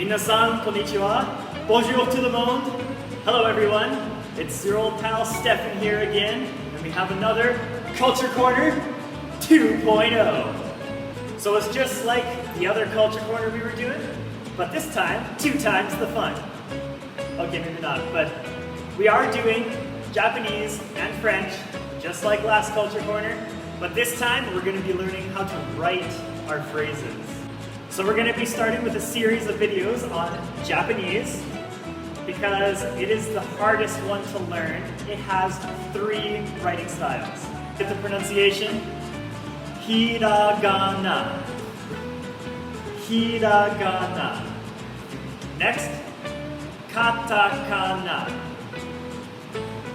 Minasan, konnichiwa. Bonjour tout le monde. Hello everyone. It's your old pal Stefan here again, and we have another Culture Corner 2.0. So it's just like the other Culture Corner we were doing, but this time, 2 times the fun. Okay, maybe not, but we are doing Japanese and French, just like last Culture Corner, but this time we're going to be learning how to write our phrases. So we're going to be starting with a series of videos on Japanese, because it is the hardest one to learn. It has 3 writing styles. Get the pronunciation. Hiragana. Hiragana. Next, katakana.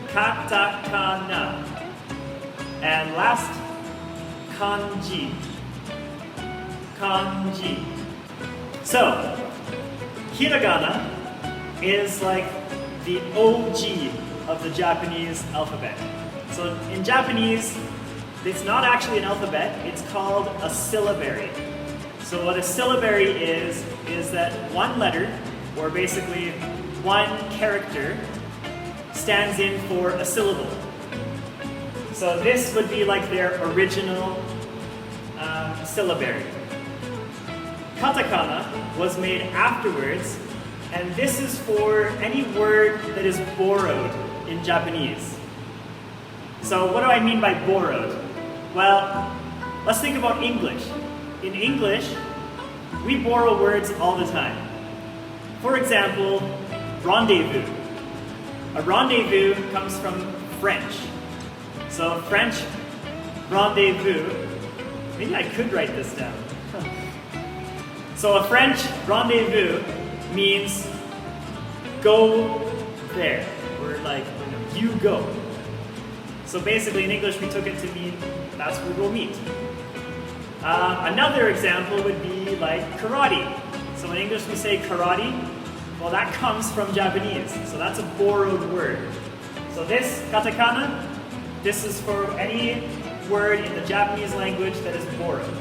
Katakana. And last, kanji. Kanji. So, hiragana is like the OG of the Japanese alphabet. So in Japanese, it's not actually an alphabet, it's called a syllabary. So what a syllabary is that one letter, or basically one character, stands in for a syllable. So this would be like their original syllabary. Katakana was made afterwards, and this is for any word that is borrowed in Japanese. So what do I mean by borrowed? Well, let's think about English. In English, we borrow words all the time. For example, rendezvous. A rendezvous comes from French. So French rendezvous, maybe I could write this down. So a French rendezvous means go there, or like, you go. So basically in English we took it to mean that's where we'll meet. Another example would be like karate. So in English we say karate, well that comes from Japanese, so that's a borrowed word. So this katakana, this is for any word in the Japanese language that is borrowed.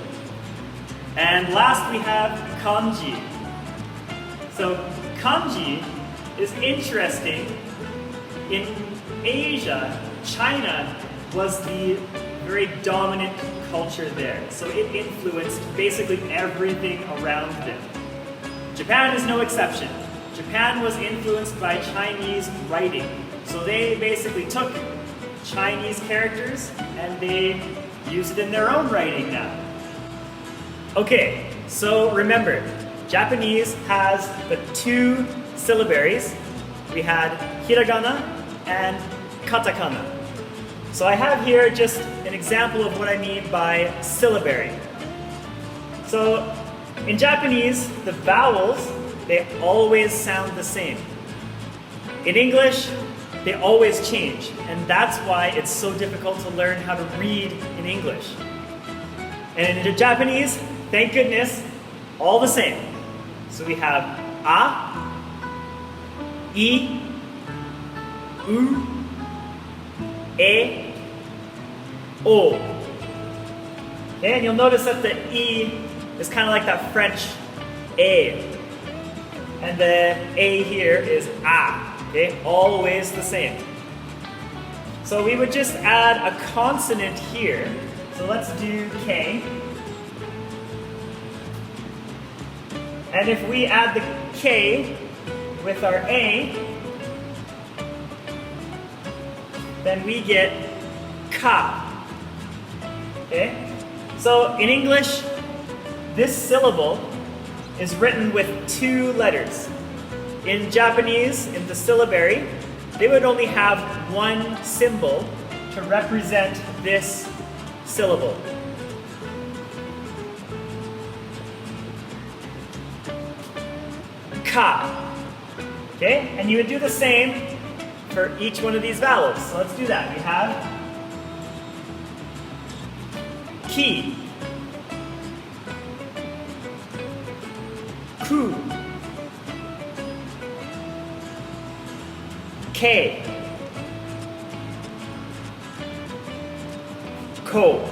And last we have kanji. So kanji is interesting. In Asia, China was the very dominant culture there. So it influenced basically everything around them. Japan is no exception. Japan was influenced by Chinese writing. So they basically took Chinese characters and they used it in their own writing now. Okay, so remember, Japanese has the 2 syllabaries. We had hiragana and katakana. So I have here just an example of what I mean by syllabary. So in Japanese, the vowels, they always sound the same. In English, they always change, and that's why it's so difficult to learn how to read in English. And in Japanese, thank goodness, all the same. So we have a, I, u, e, o. Okay, and you'll notice that the I is kind of like that French a. And the a here is a. Okay, always the same. So we would just add a consonant here. So let's do K. And if we add the K with our A, then we get ka. Okay? So in English, this syllable is written with 2 letters. In Japanese, in the syllabary, they would only have 1 symbol to represent this syllable. Ka. Okay? And you would do the same for each one of these vowels. So let's do that. We have ki, ku, ke, ko.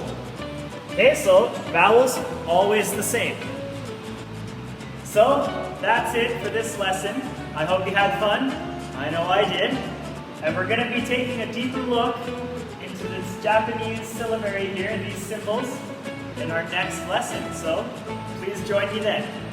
Okay, so vowels always the same. So that's it for this lesson. I hope you had fun. I know I did. And we're going to be taking a deeper look into this Japanese syllabary here, these symbols, in our next lesson. So please join me then.